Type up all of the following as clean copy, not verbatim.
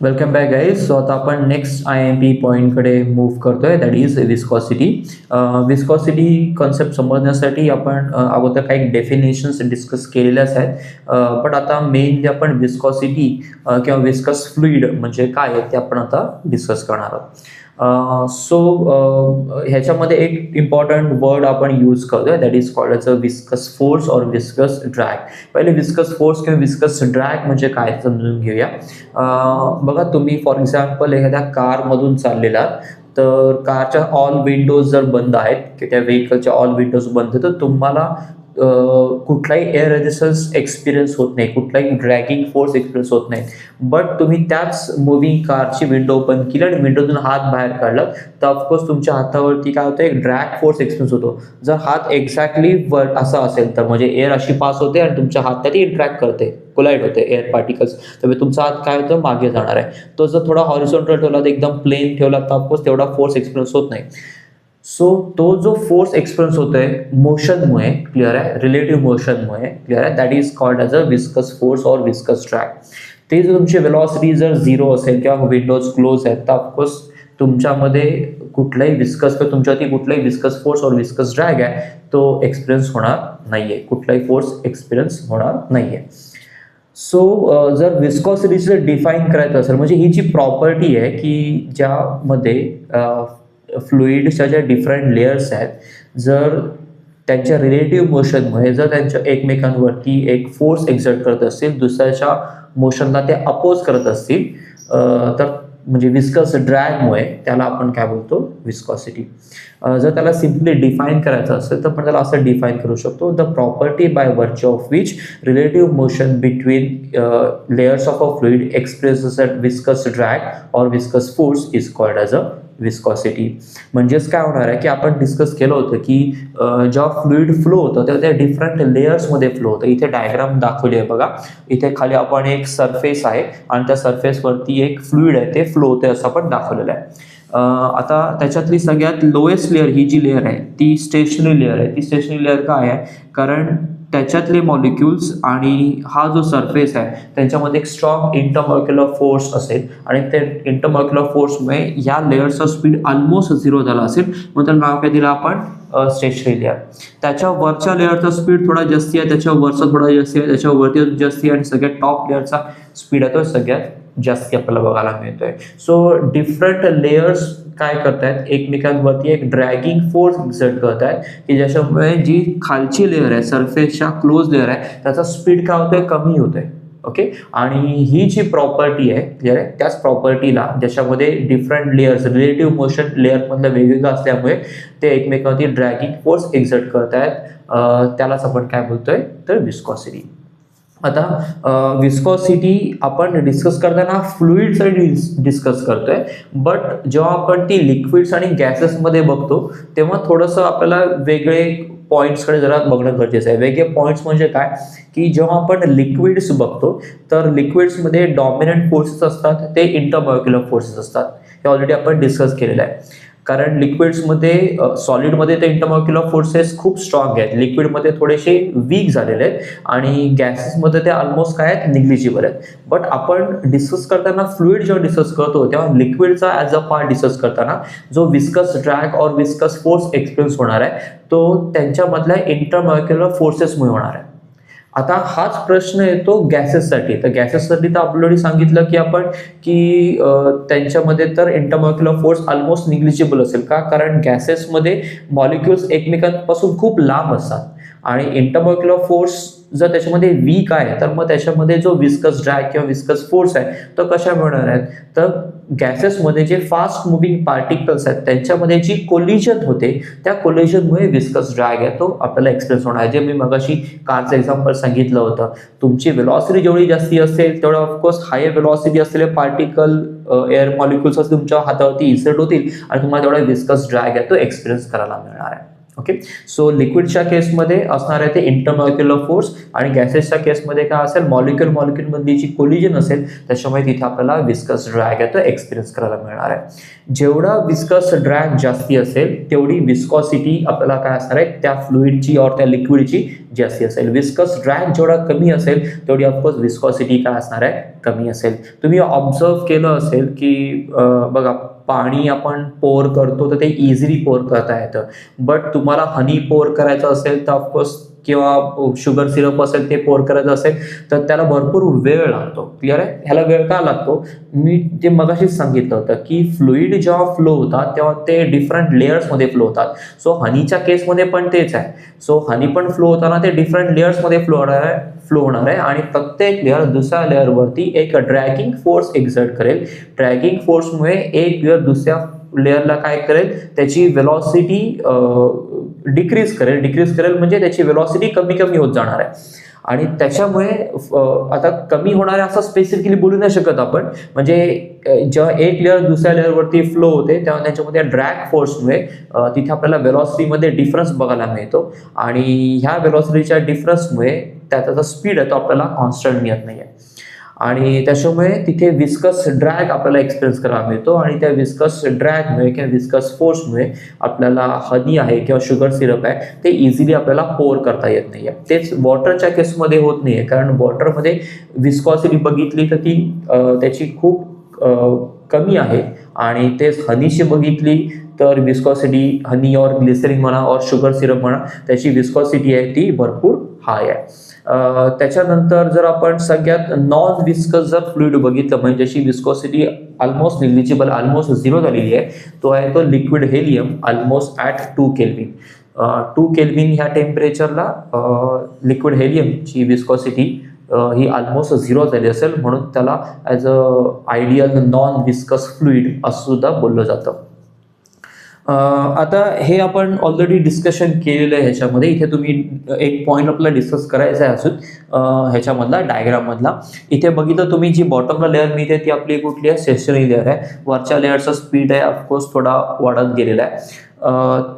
Welcome back guys. So आता आपण next IMP पॉईंटकडे move करतोय, that is viscosity. Viscosity concept समजण्यासाठी आपण अगोदर काही डेफिनेशन्स डिस्कस केलेल्याच आहेत. पण आता मेनली आपण विस्कॉसिटी किंवा विस्कस फ्लुइड म्हणजे काय आहे ते आपण आता डिस्कस करणार आहोत. सो ह्याच्यामध्ये एक इम्पॉर्टंट वर्ड आपण यूज करतोय, that is called as a viscous force और विस्कस ड्रॅग. पहिले विस्कस फोर्स किंवा विस्कस ड्रॅग म्हणजे काय समजून घेऊया. बघा, तुम्ही फॉर एक्झाम्पल एखाद्या कारमधून चाललेला तर कारच्या ऑल विंडोज जर बंद आहेत की त्या व्हेकलच्या ऑल विंडोज बंद आहेत, तर तुम्हाला कुठलाही एअर रेजिस्टन्स एक्सपिरियन्स होत नाही, कुठलाही ड्रॅगिंग फोर्स एक्सपिरियन्स होत नाही. बट तुम्ही त्याच मुव्हिंग कारची विंडो ओपन केली आणि विंडोतून हात बाहेर काढला तर ऑफकोर्स तुमच्या हातावरती काय होतं, एक ड्रॅग फोर्स एक्सपिरियन्स होतो. जर हात एक्झॅक्टली वर असा असेल तर म्हणजे एअर अशी पास होते आणि तुमच्या हातात इंटरॅक्ट करते, कोलाइड होते एअर पार्टिकल्स, तर तुमचा हात काय होतं, मागे जाणार आहे. तो जर थोडा हॉरिझॉन्टल ठेवला तर एकदम प्लेन ठेवला तर ऑफकोर्स तेवढा फोर्स एक्सपिरियन्स होत नाही. सो तो जो फोर्स एक्सपिरियन्स होतोय मोशनमुळे, क्लिअर आहे, रिलेटिव्ह मोशनमुळे, क्लिअर आहे, that is called as a viscous force और विस्कस ड्रॅग. ते जर तुमची वेलॉसिटी जर 0 असेल किंवा विंडोज क्लोज आहेत तर ऑफकोर्स तुमच्यामध्ये कुठलाही विस्कस किंवा तुमच्यावरती कुठलाही विस्कस फोर्स और विस्कस ड्रॅग आहे तो एक्सपिरियन्स होणार नाहीये, कुठलाही फोर्स एक्सपिरियन्स होणार नाहीये. सो जर विस्कॉसिटीचं डिफाईन करायचं असेल म्हणजे ही जी प्रॉपर्टी आहे की ज्यामध्ये फ्लुइडच्या ज्या डिफरंट लेयर्स आहेत, जर त्यांच्या रिलेटिव्ह मोशनमुळे जर त्यांच्या एकमेकांवरती एक फोर्स एक्झर्ट करत असतील, दुसऱ्याच्या मोशनला ते अपोज करत असतील, तर म्हणजे विस्कस ड्रॅगमुळे त्याला आपण काय बोलतो, विस्कॉसिटी. जर त्याला सिम्पली डिफाईन करायचं असेल तर आपण त्याला असं डिफाईन करू शकतो, the property by virtue of which relative motion between layers of a fluid expresses at viscous drag और viscous force is called as a viscosity. म्हणजेच काय होणार आहे की आपण डिस्कस केलं होतं की जेव्हा फ्लुइड फ्लो होतं तेव्हा त्या डिफरंट लेयर्समध्ये फ्लो होतं. इथे डायग्राम दाखवली आहे बघा, इथे खाली आपण एक सरफेस आहे आणि त्या सरफेसवरती एक फ्लुइड आहे, ते फ्लो होते असं आपण दाखवलेलं आहे. आता त्याच्यातली सगळ्यात लोएस्ट लेअर ही जी लेअर आहे ती स्टेशनरी लेअर आहे. ती स्टेशनरी लेअर काय आहे, कारण त्याच्यातले मॉलिक्युल्स आणि हा जो सरफेस आहे त्यांच्यामध्ये एक स्ट्रॉंग इंटरमॉलिक्युलर फोर्स असेल आणि ते इंटरमॉलिक्युलर फोर्समुळे या लेअरचा स्पीड ऑलमोस्ट 0 झाला असेल, मग त्याला नाव काय दिलं आपण, स्टेशनरी लेअर. त्याच्या वरच्या लेअरचा स्पीड थोडा जास्ती आहे, त्याच्या वरचा थोडा जास्ती आहे, त्याच्या वरती जास्ती आहे आणि सगळ्यात टॉप लेअरचा स्पीड आहे तो सगळ्यात जास्ती आपल्याला बघायला मिळतोय. सो डिफरंट लेयर्स काय करतायत, एकमेकांवरती एक ड्रॅगिंग फोर्स एक्झर्ट करतायत की ज्याच्यामुळे जी खालची लेअर आहे, सरफेसच्या क्लोज लेअर आहे, त्याचा स्पीड काय होतोय, कमी होतोय. ओके, आणि ही जी प्रॉपर्टी आहे, क्लिअर आहे, त्याच प्रॉपर्टीला ज्याच्यामध्ये डिफरंट लेयर्स रिलेटिव्ह मोशन लेअरमधलं वेगवेगळं असल्यामुळे ते एकमेकांवरती ड्रॅगिंग फोर्स एक्झर्ट करतायत, त्यालाच आपण काय बोलतोय, तर विस्कॉसिटी. आता विस्कॉसिटी आपण डिस्कस करताना फ्लुइडसाठी डिस्कस करतोय, बट जेव्हा आपण ती लिक्विड्स आणि गॅसेसमध्ये बघतो तेव्हा थोडंसं आपल्याला वेगळे पॉईंट्सकडे जरा बघणं गरजेचं आहे. वेगळे पॉईंट्स म्हणजे काय की जेव्हा आपण लिक्विड्स बघतो तर लिक्विड्समध्ये डॉमिनंट फोर्सेस असतात, ते इंटरमॉलिक्युलर फोर्सेस असतात. हे ऑलरेडी आपण डिस्कस केलेलं आहे. कारण लिक्विड्समध्ये सॉलिडमध्ये ते इंटरमॉलिक्युलर फोर्सेस खूप स्ट्रॉंग आहेत, लिक्विडमध्ये थोडेसे वीक झालेले आहेत आणि गॅसेसमध्ये ते ऑलमोस्ट काय आहेत, निग्लिजिबल आहेत. बट आपण डिस्कस करताना फ्लुइड जेव्हा डिस्कस करतो तेव्हा लिक्विडचा ॲज अ पार्ट डिस्कस करताना जो विस्कस ड्रॅग और विस्कस फोर्स एक्सपिरियन्स होणार आहे तो त्यांच्यामधल्या इंटरमॉलिक्युलर फोर्सेसमुळे होणार आहे. आता हाच प्रश्न येतो गॅसेससाठी. तर गॅसेससाठी तर ऑलरेडी सांगितलं की आपण की त्यांच्यामध्ये तर इंटरमॉलिक्युलर फोर्स ऑलमोस्ट निग्लिजिबल असेल. का, कारण गॅसेसमध्ये मॉलिक्युल्स एकमेकांपासून खूप लांब असतात आणि इंटरमॉलिक्युलर फोर्स जर त्याच्यामध्ये वीक आहे तर मग त्याच्यामध्ये जो विस्कस ड्रॅग किंवा विस्कस फोर्स आहे तो कशा मिळणार आहेत, तर गॅसेसमध्ये जे फास्ट मुव्हिंग पार्टिकल्स आहेत त्यांच्यामध्ये जी कोलिजन होते त्या कोलिजनमुळे विस्कस ड्रॅग आहे तो आपल्याला एक्सपिरियन्स होणार आहे. जे मी मगाशी कारचं एक्झाम्पल सांगितलं होतं, तुमची वेलॉसिटी जेवढी जास्ती असेल तेवढं ऑफकोर्स हायर वेलॉसिटी असलेले पार्टिकल एअर मॉलिक्युल्स तुमच्या हातावरती इन्सर्ट होतील आणि तुम्हाला तेवढा विस्कस ड्रॅग आहे तो एक्सपिरियन्स करायला मिळणार आहे. ओके. सो लिक्विडच्या केसमध्ये असणार आहे ते इंटरमॉलिक्युलर फोर्स आणि गॅसेसच्या केसमध्ये काय असेल, मॉलिक्युल मधली जी कोलिजन असेल त्याच्यामुळे तिथे आपल्याला विस्कस ड्रॅग आहे तो एक्सपिरियन्स करायला मिळणार आहे. जेवढा विस्कस ड्रॅग जास्ती असेल तेवढी विस्कॉसिटी आपल्याला काय असणार आहे त्या फ्लुइडची और त्या लिक्विडची जास्ती असेल. विस्कस ड्रॅग जेवढा कमी असेल तेवढी ऑफकोर्स विस्कॉसिटी काय असणार आहे, कमी असेल. तुम्ही ऑब्झर्व केलं असेल की बघा पाणी आपण पोर करतो तर ते इझिली पोर करता येतं, बट तुम्हाला हनी पोर करायचं असेल तर ऑफकोर्स किंवा शुगर सिरप असेल ते पोर करायचं असेल तर त्याला भरपूर वेळ लागतो. क्लिअर आहे. ह्याला वेळ का लागतो, मी ते मगाशीच सांगितलं होतं की फ्लुइड जेव्हा फ्लो होतात तेव्हा ते डिफरंट लेयर्समध्ये फ्लो होतात. सो हनीच्या केसमध्ये पण तेच आहे. सो हनी पण फ्लो होताना ते डिफरंट लेयर्समध्ये फ्लो होणार आहे आणि प्रत्येक लेअर दुसऱ्या लेअरवरती एक ड्रॅगिंग फोर्स एक्झर्ट करेल. ड्रॅगिंग फोर्समुळे एक लेअर दुसऱ्या लेअरला काय करेल, त्याची वेलॉसिटी डिक्रीज करेल म्हणजे त्याची वेलॉसिटी कमी होत जाणार आहे आणि त्याच्यामुळे आता कमी होणार आहे असं स्पेसिफिकली बोलू नाही शकत आपण. म्हणजे जेव्हा एक लेअर दुसऱ्या लेअरवरती फ्लो होते तेव्हा त्याच्यामध्ये ड्रॅग फोर्समुळे तिथे आपल्याला वेलॉसिटीमध्ये डिफरन्स बघायला मिळतो आणि ह्या वेलॉसिटीच्या डिफरन्समुळे त्याचा स्पीड आहे तो आपल्याला कॉन्स्टंट मिळत नाही आहे आणि त्याच्यामुळे तिथे विस्कस ड्रॅग आपल्याला एक्सपिरियन्स करायला मिळतो आणि त्या विस्कस ड्रॅगमुळे किंवा विस्कस फोर्समुळे आपल्याला हनी आहे किंवा शुगर सिरप आहे ते इझिली आपल्याला पोर करता येत नाही आहे. तेच वॉटरच्या केसमध्ये होत नाही आहे, कारण वॉटरमध्ये विस्कॉसिटी बघितली तर ती त्याची खूप कमी आहे आणि तेच हनीशी बघितली तर विस्कॉसिटी हनी और ग्लिसरीन म्हणा और शुगर सिरप म्हणा त्याची विस्कॉसिटी आहे ती भरपूर हाय आहे. त्याच्यानंतर जर आपण सगळ्यात नॉन विस्कस जर फ्लुइड बघितलं म्हणजे ज्याची विस्कॉसिटी ऑलमोस्ट निग्लिजिबल ऑलमोस्ट 0 झालेली आहे तो आहे तो liquid helium almost at 2 kelvin. 2 kelvin ह्या टेम्परेचरला लिक्विड हेलियमची विस्कॉसिटी ही ऑलमोस्ट 0 झाली असेल म्हणून त्याला as a ideal non viscous fluid असं सुद्धा बोललं जातं. आता हे आपण ऑलरेडी डिस्कशन केलेलं आहे ह्याच्यामध्ये. इथे तुम्ही एक पॉईंट आपल्याला डिस्कस करायचा आहे अजून ह्याच्यामधला डायग्राममधला. इथे बघितलं तुम्ही जी बॉटमला लेअर मिळते ती आपली कुठली आहे, स्टेशनरी लेअर आहे. वरच्या लेअरचा स्पीड आहे ऑफकोर्स थोडा वाढत गेलेला आहे.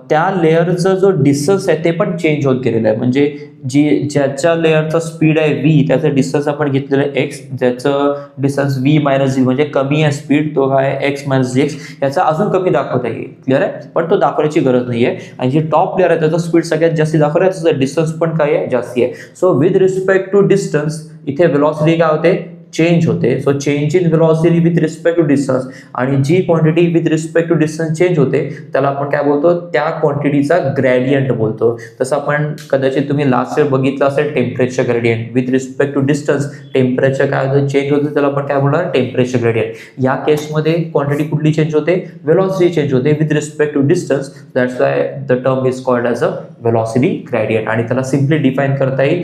त्या लेअरचा जो डिस्टन्स आहे ते पण चेंज होत गेलेलं आहे. म्हणजे ज्याच्या लेअरचा स्पीड आहे v त्याचं डिस्टन्स आपण घेतलेलं आहे x, ज्याचं डिस्टन्स v मायनस v म्हणजे कमी आहे स्पीड तो काय x मायनस x याचा अजून कमी दाखवता येईल. क्लिअर आहे. पण तो दाखवण्याची गरज नाही आहे आणि जी टॉप लेअर आहे त्याचा स्पीड सगळ्यात जास्त दाखवला आहे, त्याचा डिस्टन्स पण काय आहे, जास्ती आहे. So with respect to distance इथे वेलॉसिटी काय होते, चेंज होते. So change in velocity with respect to distance आणि जी quantity with respect to distance change होते त्याला आपण काय बोलतो, त्या क्वांटिटीचा ग्रॅडियंट बोलतो. तसं आपण कदाचित तुम्ही लास्ट इयर बघितलं असेल temperature gradient with respect to distance temperature काय होतं, चेंज होतं, त्याला आपण काय बोलणार, टेम्परेचर ग्रेडियंट. या केसमध्ये क्वांटिटी कुठली चेंज होते, वेलॉसिटी चेंज होते with respect to distance. That's why the term is called as a velocity gradient आणि त्याला सिम्पली डिफाईन करता येईल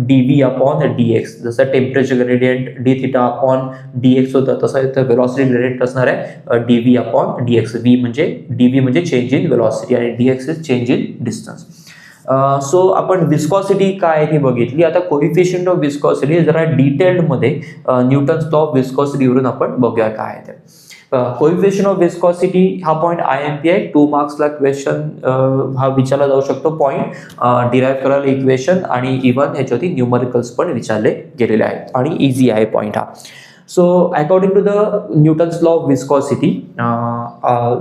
dv अपॉन dx. जसं temperature gradient D theta upon dx होतं तसं इथं वेलॉसिटी ग्रेडियंट असणार आहे dv अपॉन dx. dv म्हणजे चेंज इन वेलॉसिटी आणि dx is change in distance. So आपण विस्कॉसिटी काय ती बघितली. आता कोइफिशियंट ऑफ विस्कॉसिटी जरा डिटेल्डमध्ये न्यूटन्स लॉ ऑफ विस्कॉसिटीवरून आपण बघूया काय आहे ते. कोइफिशियंट ऑफ विस्कॉसिटी हा पॉईंट IMP आहे. 2 मार्क्सला क्वेश्चन हा विचारला जाऊ शकतो. पॉईंट डिराईव्ह करायला इक्वेशन आणि इव्हन ह्याच्यावरती न्यूमरिकल्स पण विचारले गेलेले आहेत आणि इझी आहे पॉईंट हा. So according to the Newton's law of viscosity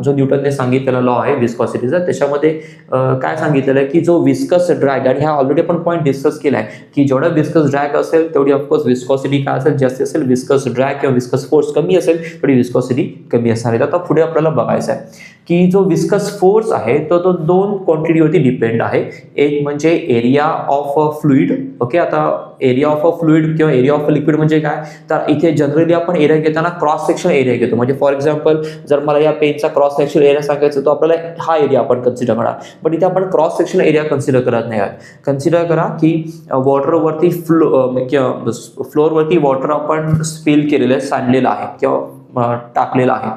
जो न्यूटनने सांगितलेला लॉ आहे विस्कॉसिटीचा त्याच्यामध्ये काय सांगितलेलं आहे की जो विस्कस ड्रॅग आणि हा ऑलरेडी आपण पॉईंट डिस्कस केला आहे की जेवढा विस्कस ड्रॅग असेल तेवढी ऑफकोर्स विस्कॉसिटी काय असेल, जास्त असेल. विस्कस ड्रॅग किंवा विस्कस फोर्स कमी असेल तेवढी विस्कॉसिटी कमी असणार आहे. आता पुढे आपल्याला बघायचं आहे की जो विस्कस फोर्स आहे तो 2 क्वांटिटीवरती डिपेंड आहे. एक म्हणजे area of a fluid. Okay. आता एरिया ऑफ अ फ्लुइड किंवा एरिया ऑफ अ लिक्विड म्हणजे काय, तर इथे जनरली आपण एरिया घेताना क्रॉस सेक्शन एरिया घेतो. म्हणजे फॉर एक्झाम्पल जर मला या पेनचा क्रॉस सेक्शन एरिया सांगायचा तो आपल्याला हा एरिया आपण कन्सिडर करा, पण इथे आपण क्रॉस सेक्शन एरिया कन्सिडर करत नाही आहात. कन्सिडर करा की वॉटरवरती फ्लोअरवरती वॉटर आपण स्पिल केलेलं आहे, सांडलेलं आहे किंवा टाकलेलं आहे.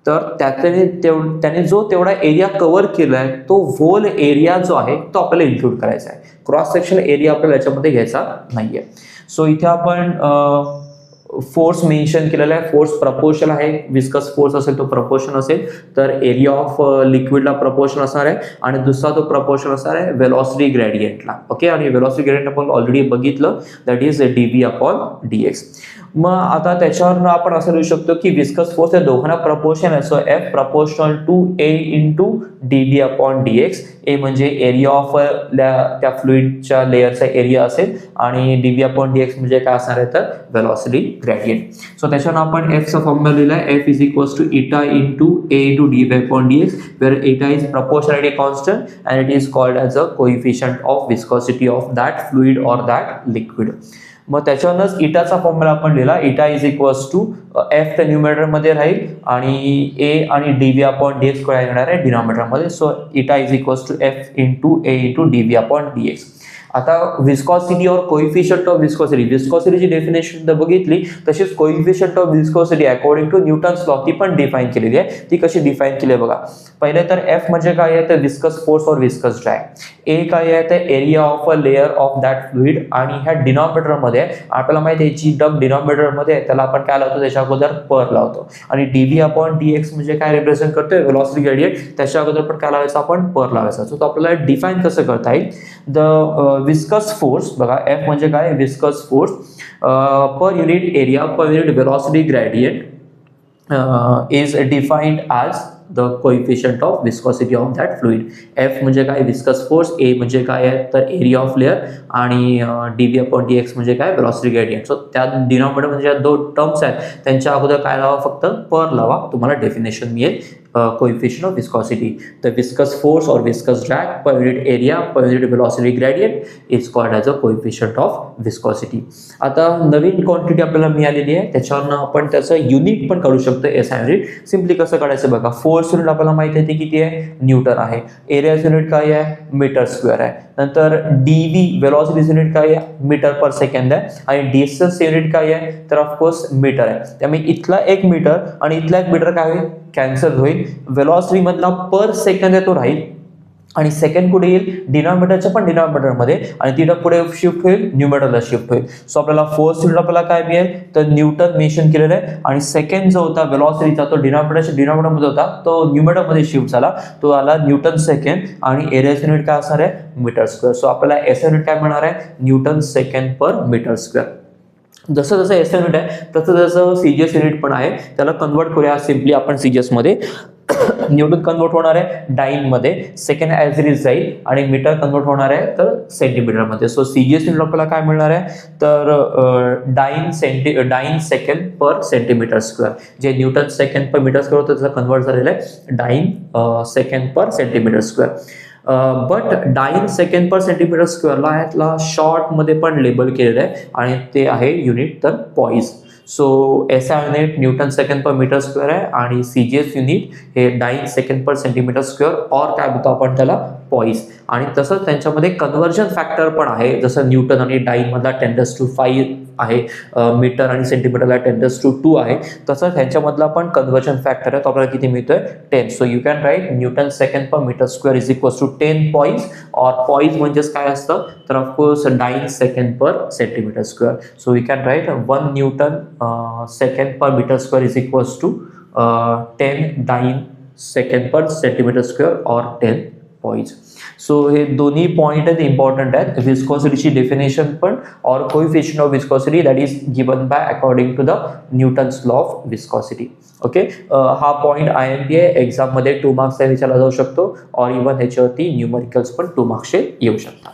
तर त्याने जो तेवढा एरिया कव्हर केला आहे तो होल एरिया जो आहे तो आपल्याला इन्क्लूड करायचा आहे. क्रॉस सेक्शन एरिया आपल्याला याच्यामध्ये घ्यायचा नाहीये. सो इथे आपण फोर्स मेन्शन केलेला आहे, फोर्स प्रपोर्शनल आहे, विस्कस फोर्स असेल तो प्रपोर्शन असेल, तर एरिया ऑफ लिक्विडला प्रपोर्शन असणार आहे, आणि दुसरा तो प्रपोर्शन असणार आहे वेलॉसिटी ग्रेडियंटला. ओके, आणि वेलॉसिटी ग्रेडियंट आपण ऑलरेडी बघितलं, दॅट इज dv/dx. मग आता त्याच्यावर आपण असं लिहू शकतो की विस्कस फोर्स या दोघांना प्रपोर्शन आहे, so F proportional to A into dv/dx. A म्हणजे एरिया ऑफ त्या फ्लुइडच्या लेअरचा एरिया असेल, आणि dv/dx म्हणजे काय असणार आहे तर वेलॉसिटी ग्रेडियंट. सो त्याच्यानं आपण F चा फॉर्म्युला लिहिला आहे, F is equals to eta into A into dv/dx, where eta is proportionality constant and it is called as a coefficient of viscosity of that fluid or that liquid. मग त्याच्यावरच इटाचा formula आपण लिहिला, इटा is equals to F त्या numerator मध्ये राहील, आणि A आणि dv/dx काय येणार आहे डिनॉमिनेटर मध्ये. So eta is equals to F into A into dv/dx. आता विस्कॉसिटी और कोइफिशियंट ऑफ विस्कॉसिटी, विस्कॉसिटीची डेफिनेशन तर बघितली, तशीच coefficient of viscosity according to Newton's law ती पण डिफाईन केलेली आहे. ती कशी डिफाईन केली आहे बघा. पहिले तर F म्हणजे काय आहे तर विस्कस फोर्स और विस्कस ड्रॅग. ए काय आहे तर area of a layer of that fluid, आणि ह्या डिनॉमिनेटर मध्ये आपल्याला माहिती आहे जी टर्म डिनॉमिनेटर मध्ये आहे त्याला आपण काय लावतो, त्याच्या अगोदर पर लावतो, आणि dv/dx म्हणजे काय रिप्रेझेंट करतोय वेलॉसिटी ग्रेडियंट, त्याच्या अगोदर पण काय लावायचं आपण पर लावायचा. सो तो आपल्याला डिफाईन कसं करता येईल, द विस्कस फोर्स बघा, F म्हणजे काय viscous force per unit area per unit velocity gradient is defined as the coefficient of viscosity of that fluid. F म्हणजे काय विस्कस फोर्स, A म्हणजे काय आहे तर एरिया ऑफ लेअर, आणि dv/dx म्हणजे काय वेलॉसिटी ग्रेडियंट. सो त्या डिनॉमिनेटर म्हणजे ज्या दोन टर्म्स आहेत त्यांच्या अगोदर काय लावा, फक्त पर लावा, तुम्हाला डेफिनेशन मिळेल. Coefficient of viscosity, the viscous force or viscous drag per unit area per unit velocity gradient is called as a coefficient of viscosity. आता नवीन क्वांटिटी आपल्याला मिळालेली आहे, त्याच्यावरनं आपण त्याचं युनिट पण काढू शकतो. SI युनिट सिम्पली कसं काढायचं बघा, फोर्स युनिट आपल्याला माहिती आहे किती आहे न्यूटन आहे, एरिया युनिट काय आहे मीटर स्क्वेअर आहे, नंतर dv वेलॉसिटी युनिट काय आहे मीटर पर सेकंड आहे, आणि डिस्टन्स युनिट काय आहे तर ऑफकोर्स मीटर आहे. त्यामुळे इथला 1 मीटर आणि इथला 1 मीटर काय होईल कॅन्सल होईल. वेलॉसिटी मधला पर सेकंड आहे तो राहील, आणि सेकंड कुठे येईल डिनॉमिनेटरच्या पण डिनॉमिनेटरमध्ये, आणि तिथं पुढे शिफ्ट होईल न्यूमरेटरला शिफ्ट होईल. सो आपल्याला फोर्स युनिट आपल्याला काय मिळेल तर न्यूटन मेन्शन केलेलं आहे, आणि सेकंड जो होता वेलॉसिटीचा तो डिनॉमिनेटरच्या डिनॉमिनेटरमध्ये होता, तो न्यूमरेटरमध्ये शिफ्ट झाला, तो आला न्यूटन सेकंड, आणि एरिया युनिट काय असणार आहे मीटर स्क्वेअर. सो आपल्याला एस युनिट काय मिळणार आहे Newton second per metre square. जसं जसं एस युनिट आहे तसं जसं सीजीएस युनिट पण आहे, त्याला कन्वर्ट करूया सिम्पली आपण सीजीएस मध्ये. न्यूटन कन्वर्ट होणार आहे डाईन मध्ये, सेकंड ॲज इट इज जाईल, आणि मीटर कन्वर्ट होणार आहे तर सेंटीमीटर मध्ये. सो सीजीएस युनिट आपल्याला काय मिळणार आहे तर dyne second per centimetre square, जे newton second per metre square होतं त्याचं कन्वर्ट झालेलं आहे dyne second per centimetre square. But dyne second per centimetre स्क्वेअरला यातला शॉर्ट मध्ये पण लेबल केलेलं आहे, आणि ते आहे युनिट तर poise. So SI unit newton second per metre square आहे, आणि CGS युनिट हे dyne second per centimetre square और काय म्हणतो आपण त्याला पॉईज. आणि तसंच त्यांच्यामध्ये कन्व्हर्जन फॅक्टर पण आहे, जसं न्यूटन आणि डाईन मधला 10⁵ आहे, मीटर आणि सेंटीमीटरला 10⁵ आहे, तसंच ह्यांच्यामधला पण कन्व्हर्जन फॅक्टर आहे, तो आपल्याला किती मिळतोय 10. So you can write Newton second per metre square is equals to 10 poise, और पॉईज म्हणजेच काय असतं तर of course dyne second per centimetre square. So you can write 1 Newton second per metre square is equals to 10 dyne second per centimetre square और 10 पॉईज. So हे दोन्ही point आहेत important आहेत. विस्कॉसिटीची डेफिनेशन पण और coefficient of viscosity that is given by according to the Newton's law of viscosity. Okay, हा point IMP आहे, एक्झाममध्ये 2 मार्क्सचा विचारला जाऊ शकतो, और इव्हन ह्याच्यावरती न्यूमरिकल्स पण 2 मार्क्सचे येऊ शकतात.